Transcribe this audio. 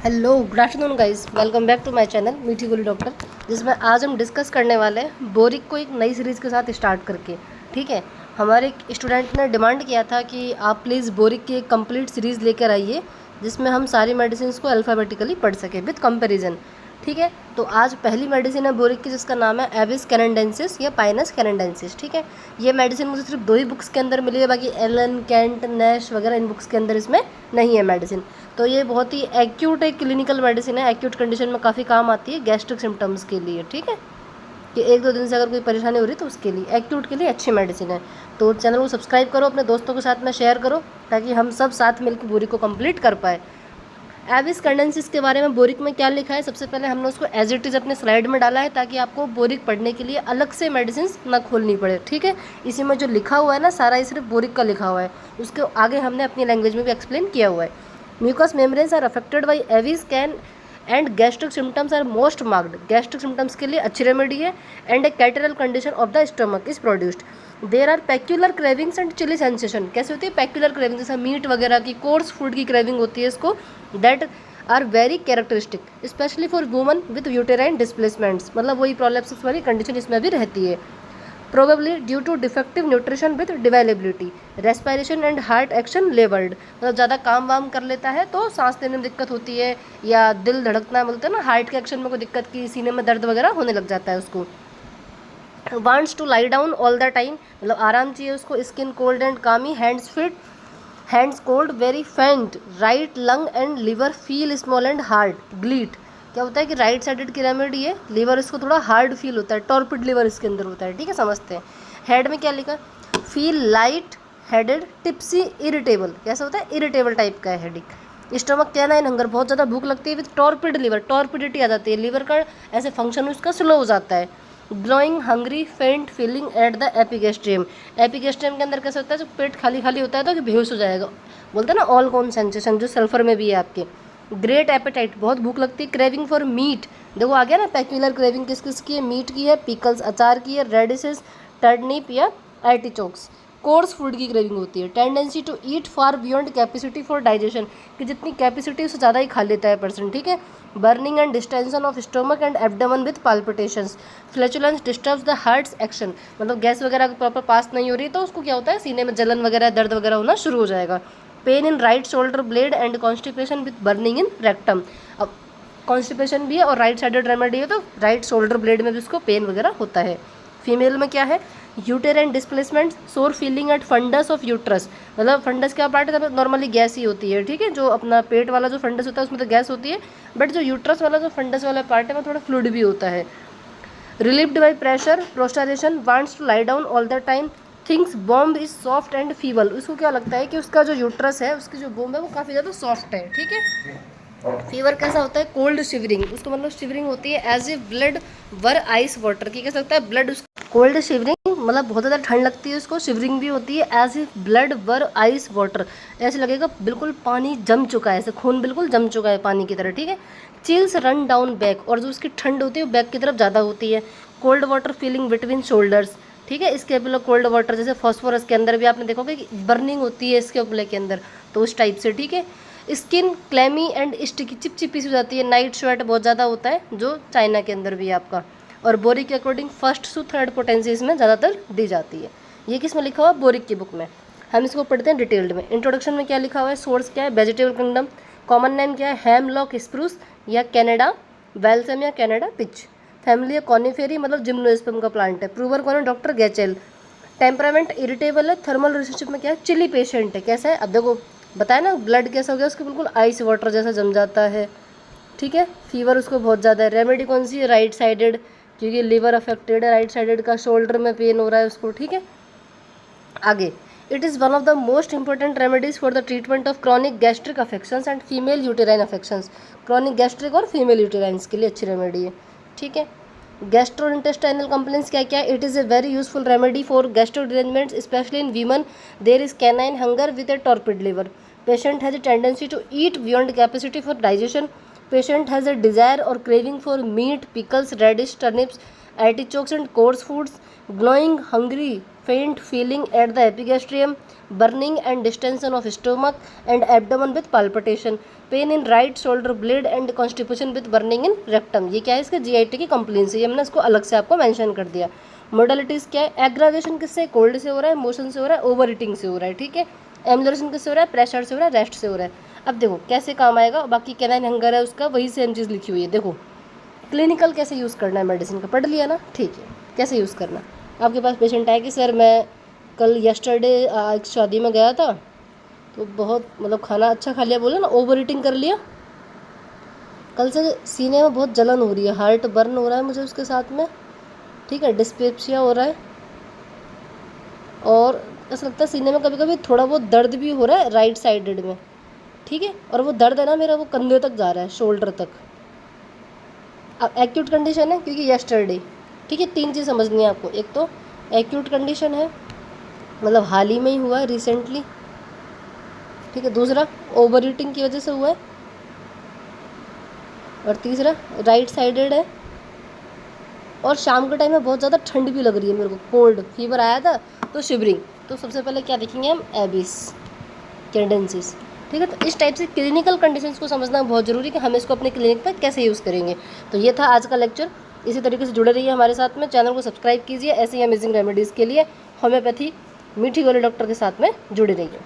Hello good afternoon guys, welcome back to my channel Meethi Goli doctor, जिसमें आज हम discuss करने वाले हैं बोरिक को एक नई सीरीज़ के साथ स्टार्ट करके। ठीक है, हमारे एक स्टूडेंट ने डिमांड किया था कि आप प्लीज़ बोरिक की एक कंप्लीट सीरीज़ लेकर आइए जिसमें हम सारी मेडिसिन को अल्फ़ाबेटिकली पढ़ सकें विद कंपैरिजन। ठीक है, तो आज पहली मेडिसिन है बोरिक की जिसका नाम है एविस कैनेडेंसिस या पाइनस कैनेडेंसिस। ठीक है, ये मेडिसिन मुझे सिर्फ 2 ही बुक्स के अंदर मिली है, बाकी एलन, कैंट, नैश वगैरह इन बुक्स के अंदर इसमें नहीं है मेडिसिन। तो ये बहुत ही एक्यूट एक क्लिनिकल मेडिसिन है, एक्यूट कंडीशन में काफ़ी काम आती है गैस्ट्रिक सिम्टम्स के लिए। ठीक है, कि 1-2 दिन से अगर कोई परेशानी हो रही है तो उसके लिए, एक्यूट के लिए अच्छी मेडिसिन है। तो चैनल को सब्सक्राइब करो, अपने दोस्तों के साथ में शेयर करो ताकि हम सब साथ मिलकर बोरिक को कंप्लीट कर पाए। एविस कैनेडेंसिस के बारे में बोरिक में क्या लिखा है, सबसे पहले हमने उसको एज इट इज़ अपने स्लाइड में डाला है ताकि आपको बोरिक पढ़ने के लिए अलग से मेडिसिन ना खोलनी पड़े। ठीक है, इसी में जो लिखा हुआ है ना सारा, ये सिर्फ बोरिक का लिखा हुआ है, उसके आगे हमने अपनी लैंग्वेज में भी एक्सप्लेन किया हुआ है। Mucous membranes are affected by एविस कैन and gastric symptoms are most marked. Gastric symptoms के लिए अच्छी रेमेडी है। And a catarrhal condition of the stomach is produced. There are peculiar cravings and chilly sensation. कैसे होती है पैक्यूलर क्रेविंग, जैसे मीट वगैरह की, कोर्स फूड की क्रेविंग होती है इसको, that are very characteristic especially for woman with uterine displacements. मतलब वही प्रोलेप्सिस वाली कंडीशन इसमें भी रहती है। Probably due to defective nutrition with debility, respiration and heart action lowered. मतलब ज़्यादा काम वाम कर लेता है तो सांस लेने में दिक्कत होती है, या दिल धड़कना बोलते हैं ना, हार्ट के एक्शन में कोई दिक्कत की, सीने में दर्द वगैरह होने लग जाता है उसको। Wants to lie down all the time, मतलब आराम चाहिए उसको। Skin cold and clammy, hands feet, hands cold, very faint, right lung and liver feel small and hard, gleet. क्या होता है कि राइट साइडेड की रेमेडी है, लिवर इसको थोड़ा हार्ड फील होता है, टॉर्पिड लिवर इसके अंदर होता है। ठीक है, समझते हैं। हेड में क्या लिखा, feel light headed, tipsy, irritable. कैसा होता है, इरिटेबल टाइप का है हेडिक। स्टमक क्या है, हंगर, बहुत ज़्यादा भूख लगती है, विद टॉर्पिड लिवर, टॉर्पिडिटी आ जाती है, लिवर का ऐसे फंक्शन उसका स्लो हो जाता है। ग्लोइंग, हंग्री, फेंट feeling at the epigastrium. Epigastrium के अंदर कैसा होता है, जो पेट खाली खाली होता है तो कि बेहोश हो जाएगा, बोलते हैं ना ऑल कॉन सेंसेशन, जो सल्फर में भी है आपके। ग्रेट एपेटाइट, बहुत भूख लगती है। क्रेविंग फॉर मीट, देखो आ गया ना, पैक्यूलर क्रेविंग किस किस की है, मीट की है, पिकल्स अचार की है, रेडिसेस, टर्निप या आर्टिचोक्स। कोर्स फूड की क्रेविंग होती है। Tendency to eat far beyond capacity for digestion, कि जितनी कैपेसिटी उससे ज़्यादा ही खा लेता है पर्सन। ठीक है। Burning and distension of stomach and abdomen with palpitations. Flatulence disturbs the heart's action, मतलब गैस वगैरह प्रॉपर पास नहीं हो रही तो उसको क्या होता है, सीने में जलन वगैरह, दर्द वगैरह होना शुरू हो जाएगा। Pain in right shoulder blade and constipation with burning in rectum. अब कॉन्स्टिपेशन भी है और राइट साइडेड रेमेडी है तो राइट शोल्डर ब्लेड में भी उसको पेन वगैरह होता है। फीमेल में क्या है, uterine displacement, sore feeling at fundus of uterus. मतलब फंडस क्या पार्ट है, नॉर्मली गैस ही होती है। ठीक है, जो अपना पेट वाला जो फंडस होता है उसमें तो गैस होती है, बट जो यूट्रस वाला जो फंडस वाला पार्ट है वो थोड़ा फ्लूइड भी होता है। Relieved by pressure, prostration, wants to lie down all the time, thinks womb is soft and feeble. उसको क्या लगता है कि उसका जो यूट्रस है, उसकी जो बॉम्ब है वो काफ़ी ज़्यादा सॉफ्ट है। ठीक है। फीवर कैसा होता है, कोल्ड शिवरिंग, उसको मतलब शिवरिंग होती है as a blood were ice water की। कैसा लगता है, ब्लड, कोल्ड शिवरिंग मतलब बहुत ज़्यादा ठंड लगती है उसको, शिवरिंग भी होती है as a blood were ice water, ऐसे लगेगा बिल्कुल पानी जम चुका है, ऐसे खून बिल्कुल जम चुका है पानी की तरह। ठीक है। चिल्स रन डाउन बैक, और जो उसकी ठंड होती है वो बैक की तरफ ज़्यादा होती है। Cold water feeling between shoulders. ठीक है, इसके अपने कोल्ड वाटर जैसे फॉस्फोरस के अंदर भी आपने देखोगे कि बर्निंग होती है इसके उपले के अंदर, तो उस टाइप से। ठीक है। स्किन क्लैमी एंड स्टिकी, चिपचिपी सी हो जाती है। नाइट स्वेट बहुत ज़्यादा होता है जो चाइना के अंदर भी है आपका। और बोरिक के according first to third potency इसमें ज़्यादातर दी जाती है। ये किस में लिखा हुआ है, बोरिक की बुक में। हम इसको पढ़ते हैं डिटेल्ड में। इंट्रोडक्शन में क्या लिखा हुआ है, सोर्स क्या है, वेजिटेबल किंगडम। कॉमन नेम क्या है, हेमलॉक स्प्रूस या कैनेडा वेल्सम या कैनेडा पिच। फैमिली है कॉनिफेरी, मतलब जिम्नोस्पर्म का प्लांट है। प्रूवर कौन है, डॉक्टर गैचेल। टेम्परामेंट इरिटेबल है। थर्मल रिलेशनशिप में क्या है, चिली पेशेंट है। कैसा है, अब देखो बताया ना, ब्लड कैसा हो गया उसको, बिल्कुल आइस वाटर जैसा जम जाता है। ठीक है। फीवर उसको बहुत ज़्यादा है। रेमेडी कौन सी है, राइट साइडेड, क्योंकि लिवर अफेक्टेड है, राइट साइडेड का, शोल्डर में पेन हो रहा है उसको। ठीक है। आगे, it is one of the most important remedies for the treatment of chronic gastric affections and female uterine affections. Chronic gastric और फीमेल यूटेराइंस के लिए अच्छी रेमेडी है। ठीक है। गैस्ट्रोइंटेस्टाइनल कंप्लेंट्स क्या क्या है, it is a very useful remedy for gastro derangements especially in women there is canine hunger with a torpid liver. Patient has a tendency to eat beyond capacity for digestion. Patient has a desire or craving for meat, pickles, radish, turnips, artichokes and coarse foods. Gnawing, hungry, faint feeling at the epigastrium, burning and distension of stomach and abdomen with palpitation, pain in right shoulder blade and constipation with burning in rectum. ये क्या है, इसका GIT की complaints है, ये हमने इसको अलग से आपको मेंशन कर दिया। मोडालिटीज़ क्या है, एग्रावेशन किससे, कोल्ड से हो रहा है, मोशन से हो रहा है, ओवर ईटिंग से हो रहा है, ठीक है। एम्बुलेशन किससे हो रहा है, प्रेशर से हो रहा है, रेस्ट से हो रहा है। अब देखो कैसे काम आएगा, बाकी कैनाइन हंगर है उसका वही सेम चीज़ लिखी हुई है। देखो क्लिनिकल कैसे यूज़ करना है मेडिसिन का, पढ़ लिया ना, ठीक है। कैसे यूज़ करना, आपके पास पेशेंट आया कि सर मैं कल यस्टरडे एक शादी में गया था तो बहुत मतलब खाना अच्छा खा लिया, बोले ना ओवर ईटिंग कर लिया, कल से सीने में बहुत जलन हो रही है, हार्ट बर्न हो रहा है मुझे उसके साथ में, ठीक है, डिस्पेप्सिया हो रहा है, और ऐसा लगता है सीने में कभी कभी थोड़ा बहुत दर्द भी हो रहा है राइट साइडेड में, ठीक है, और वो दर्द है ना मेरा वो कंधे तक जा रहा है, शोल्डर तक। अब एक्यूट कंडीशन है क्योंकि यस्टरडे, ठीक है। 3 चीज़ समझनी है आपको, एक तो एक्यूट कंडीशन है मतलब हाल ही में ही हुआ है, रिसेंटली, ठीक है। दूसरा ओवर ईटिंग की वजह से हुआ है, और तीसरा राइट साइडेड है, और शाम के टाइम में बहुत ज़्यादा ठंड भी लग रही है मेरे को, कोल्ड फीवर आया था तो शिवरिंग। तो सबसे पहले क्या देखेंगे हम, एबिस कैंडेंसिस, ठीक है। तो इस टाइप से क्लिनिकल कंडीशंस को समझना बहुत ज़रूरी है कि हम इसको अपने क्लिनिक पर कैसे यूज़ करेंगे। तो ये था आज का लेक्चर, इसी तरीके से जुड़े रहिए हमारे साथ में, चैनल को सब्सक्राइब कीजिए ऐसे ही अमेजिंग रेमेडीज़ के लिए। होम्योपैथी मीठी गोली डॉक्टर के साथ में जुड़े रहिए।